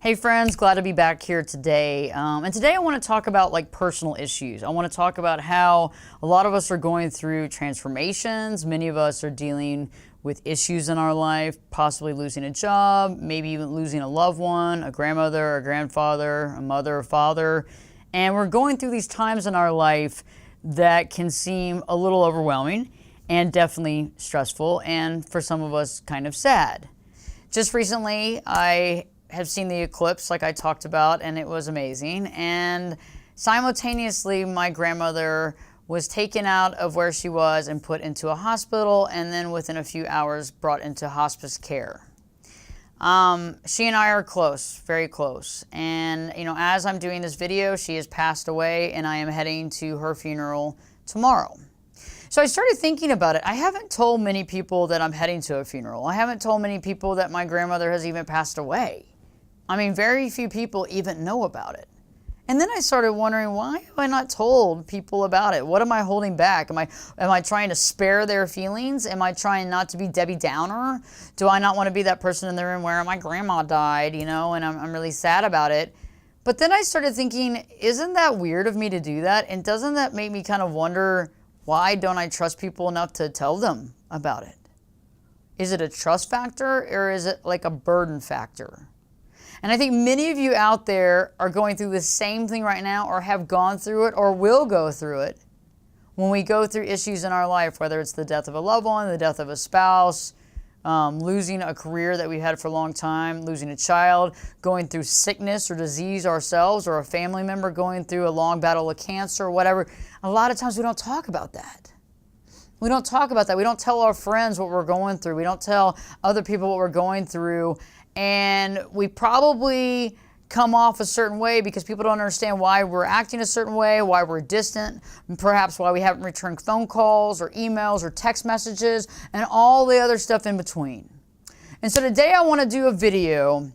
Hey friends, glad to be back here today. And today I want to talk about like personal issues. I want to talk about how a lot of us are going through transformations. Many of us are dealing with issues in our life, possibly losing a job, maybe even losing a loved one, a grandmother, a grandfather, a mother, a father. And we're going through these times in our life that can seem a little overwhelming and definitely stressful, and for some of us kind of sad. Just recently, I have seen the eclipse like I talked about, and it was amazing. And simultaneously, my grandmother was taken out of where she was and put into a hospital, and then within a few hours brought into hospice care. She and I are close, very close. And as I'm doing this video, she has passed away, and I am heading to her funeral tomorrow. So I started thinking about it. I haven't told many people that I'm heading to a funeral. I haven't told many people that my grandmother has even passed away. I mean, very few people even know about it. And then I started wondering, why have I not told people about it? What am I holding back? Am I trying to spare their feelings? Am I trying not to be Debbie Downer? Do I not want to be that person in the room where my grandma died, and I'm really sad about it? But then I started thinking, isn't that weird of me to do that? And doesn't that make me kind of wonder, why don't I trust people enough to tell them about it? Is it a trust factor, or is it like a burden factor? And I think many of you out there are going through the same thing right now, or have gone through it, or will go through it when we go through issues in our life, whether it's the death of a loved one, the death of a spouse, losing a career that we've had for a long time, losing a child, going through sickness or disease ourselves, or a family member going through a long battle of cancer or whatever. A lot of times we don't talk about that. We don't talk about that. We don't tell our friends what we're going through. We don't tell other people what we're going through. And we probably come off a certain way because people don't understand why we're acting a certain way, why we're distant, and perhaps why we haven't returned phone calls or emails or text messages and all the other stuff in between. And so today I want to do a video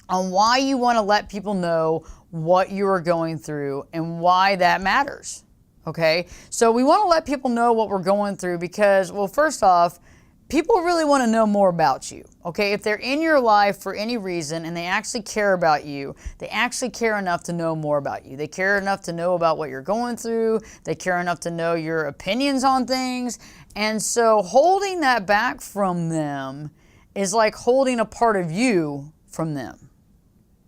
on why you want to let people know what you are going through and why that matters. Okay? So we want to let people know what we're going through because, well, first off, people really want to know more about you, okay? If they're in your life for any reason and they actually care about you, they actually care enough to know more about you. They care enough to know about what you're going through. They care enough to know your opinions on things. And so holding that back from them is like holding a part of you from them,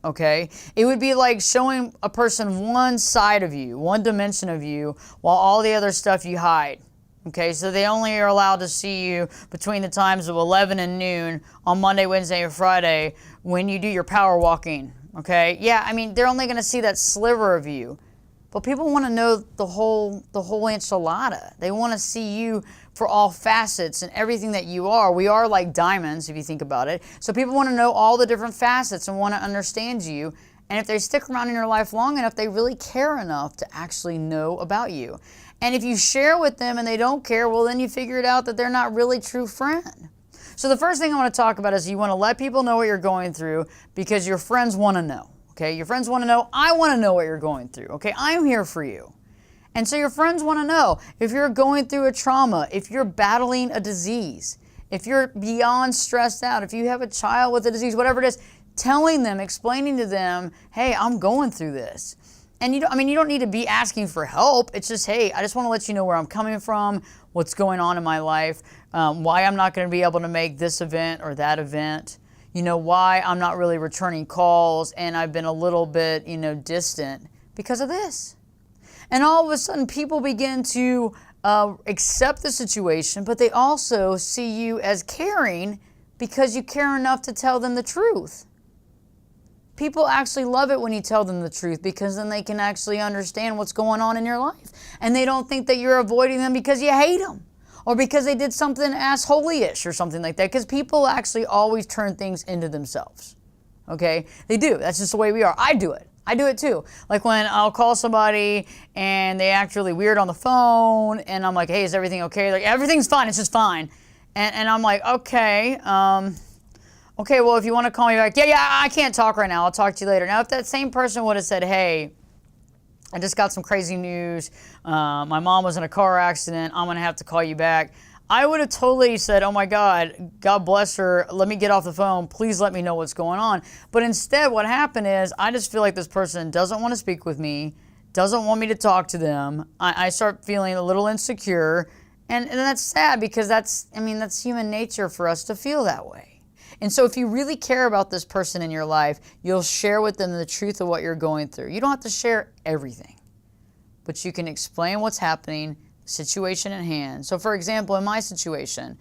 okay? It would be like showing a person one side of you, one dimension of you, while all the other stuff you hide. Okay, so they only are allowed to see you between the times of 11 and noon on Monday, Wednesday, or Friday when you do your power walking. Okay, yeah, I mean, they're only going to see that sliver of you. But people want to know the whole enchilada. They want to see you for all facets and everything that you are. We are like diamonds, if you think about it. So people want to know all the different facets and want to understand you. And if they stick around in your life long enough, they really care enough to actually know about you. And if you share with them and they don't care, well, then you figure it out that they're not really true friend. So the first thing I want to talk about is you want to let people know what you're going through because your friends want to know. Okay, your friends want to know. I want to know what you're going through. Okay, I'm here for you. And so your friends want to know if you're going through a trauma, if you're battling a disease, if you're beyond stressed out, if you have a child with a disease, whatever it is, telling them, explaining to them, hey, I'm going through this. And you don't need to be asking for help. It's just, hey, I just want to let you know where I'm coming from, what's going on in my life, why I'm not going to be able to make this event or that event, why I'm not really returning calls and I've been a little bit, distant because of this. And all of a sudden, people begin to accept the situation, but they also see you as caring because you care enough to tell them the truth. People actually love it when you tell them the truth because then they can actually understand what's going on in your life. And they don't think that you're avoiding them because you hate them or because they did something assholey-ish or something like that, because people actually always turn things into themselves. Okay? They do. That's just the way we are. I do it. I do it too. Like when I'll call somebody and they act really weird on the phone and I'm like, hey, is everything okay? Like, everything's fine. It's just fine. And I'm like, okay, okay, well, if you want to call me back, yeah, I can't talk right now. I'll talk to you later. Now, if that same person would have said, hey, I just got some crazy news. My mom was in a car accident. I'm going to have to call you back. I would have totally said, oh my God, God bless her. Let me get off the phone. Please let me know what's going on. But instead, what happened is I just feel like this person doesn't want to speak with me, doesn't want me to talk to them. I start feeling a little insecure. And that's sad because that's human nature for us to feel that way. And so if you really care about this person in your life, you'll share with them the truth of what you're going through. You don't have to share everything, but you can explain what's happening, situation at hand. So for example, in my situation,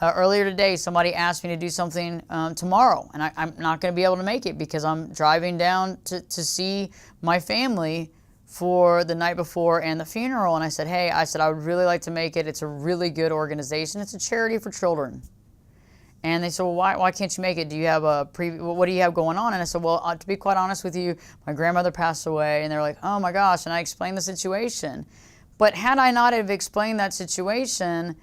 earlier today, somebody asked me to do something tomorrow, and I'm not going to be able to make it because I'm driving down to see my family for the night before and the funeral. And I said, hey, I would really like to make it. It's a really good organization. It's a charity for children. And they said, well, why can't you make it? Do you have what do you have going on? And I said, well, to be quite honest with you, my grandmother passed away. And they're like, oh my gosh. And I explained the situation. But had I not have explained that situation,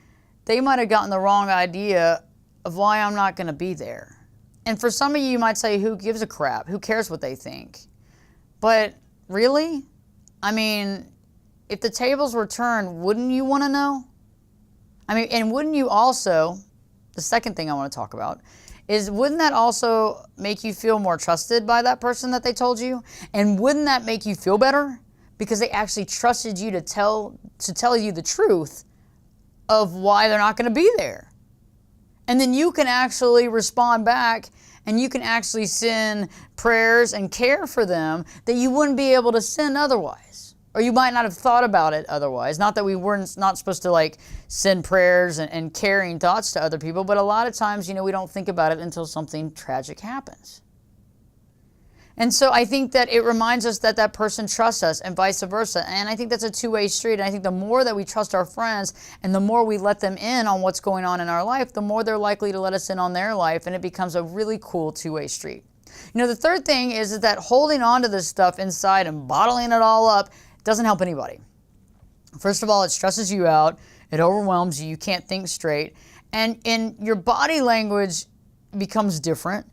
they might have gotten the wrong idea of why I'm not going to be there. And for some of you might say, who gives a crap? Who cares what they think? But really? I mean, if the tables were turned, wouldn't you want to know? I mean, and wouldn't you also, the second thing I want to talk about, is wouldn't that also make you feel more trusted by that person that they told you? And wouldn't that make you feel better? Because they actually trusted you to tell you the truth of why they're not going to be there. And then you can actually respond back and you can actually send prayers and care for them that you wouldn't be able to send otherwise. Or you might not have thought about it otherwise. Not that we weren't not supposed to like send prayers and caring thoughts to other people, but a lot of times, we don't think about it until something tragic happens. And so I think that it reminds us that that person trusts us and vice versa. And I think that's a two-way street. And I think the more that we trust our friends and the more we let them in on what's going on in our life, the more they're likely to let us in on their life. And it becomes a really cool two-way street. The third thing is that holding on to this stuff inside and bottling it all up doesn't help anybody. First of all, it stresses you out. It overwhelms you. You can't think straight. And your body language becomes different.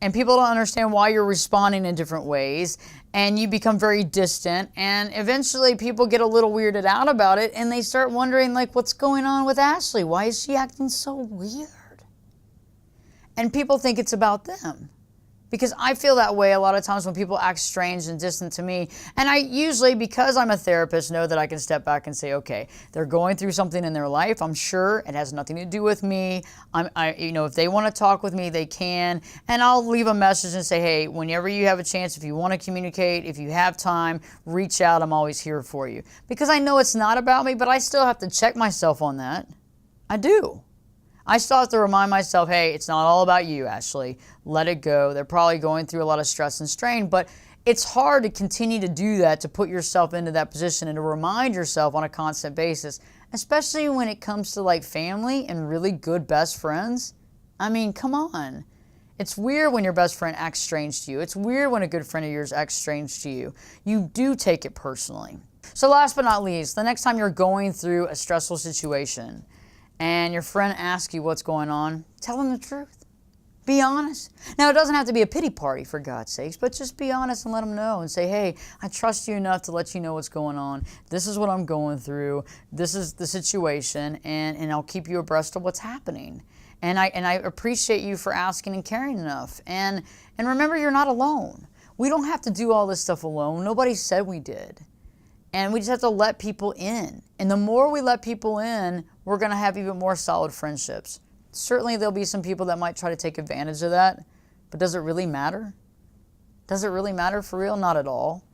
And people don't understand why you're responding in different ways. And you become very distant. And eventually people get a little weirded out about it. And they start wondering, like, what's going on with Ashley? Why is she acting so weird? And people think it's about them. Because I feel that way a lot of times when people act strange and distant to me. And I usually, because I'm a therapist, know that I can step back and say, okay, they're going through something in their life. I'm sure it has nothing to do with me. If they want to talk with me, they can. And I'll leave a message and say, hey, whenever you have a chance, if you want to communicate, if you have time, reach out. I'm always here for you. Because I know it's not about me, but I still have to check myself on that. I do. I still have to remind myself, hey, it's not all about you, Ashley. Let it go. They're probably going through a lot of stress and strain, but it's hard to continue to do that, to put yourself into that position and to remind yourself on a constant basis, especially when it comes to like family and really good best friends. I mean, come on. It's weird when your best friend acts strange to you. It's weird when a good friend of yours acts strange to you. You do take it personally. So last but not least, the next time you're going through a stressful situation, and your friend asks you what's going on, tell them the truth. Be honest. Now, it doesn't have to be a pity party, for God's sakes, but just be honest and let them know and say, hey, I trust you enough to let you know what's going on. This is what I'm going through. This is the situation, and I'll keep you abreast of what's happening. And I appreciate you for asking and caring enough. And remember, you're not alone. We don't have to do all this stuff alone. Nobody said we did. And we just have to let people in. And the more we let people in, we're going to have even more solid friendships. Certainly there'll be some people that might try to take advantage of that. But does it really matter? Does it really matter for real? Not at all.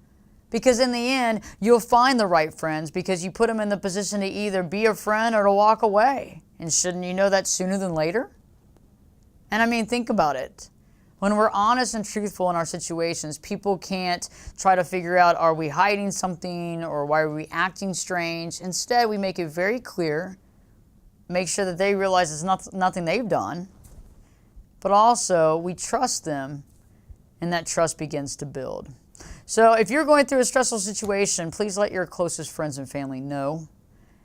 Because in the end, you'll find the right friends because you put them in the position to either be a friend or to walk away. And shouldn't you know that sooner than later? And I mean, think about it. When we're honest and truthful in our situations, people can't try to figure out, are we hiding something or why are we acting strange? Instead, we make it very clear, make sure that they realize it's nothing they've done, but also we trust them and that trust begins to build. So if you're going through a stressful situation, please let your closest friends and family know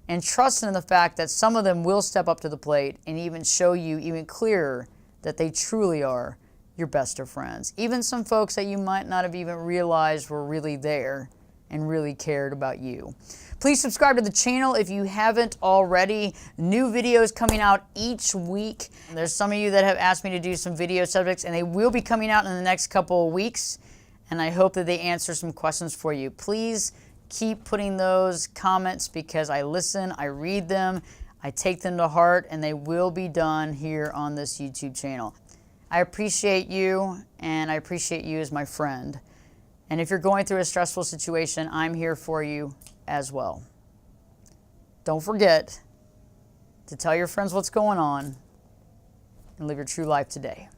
and trust in the fact that some of them will step up to the plate and even show you even clearer that they truly are your best of friends. Even some folks that you might not have even realized were really there and really cared about you. Please subscribe to the channel if you haven't already. New videos coming out each week. There's some of you that have asked me to do some video subjects, and they will be coming out in the next couple of weeks, and I hope that they answer some questions for you. Please keep putting those comments because I listen, I read them, I take them to heart, and they will be done here on this YouTube channel. I appreciate you, and I appreciate you as my friend. And if you're going through a stressful situation, I'm here for you as well. Don't forget to tell your friends what's going on and live your true life today.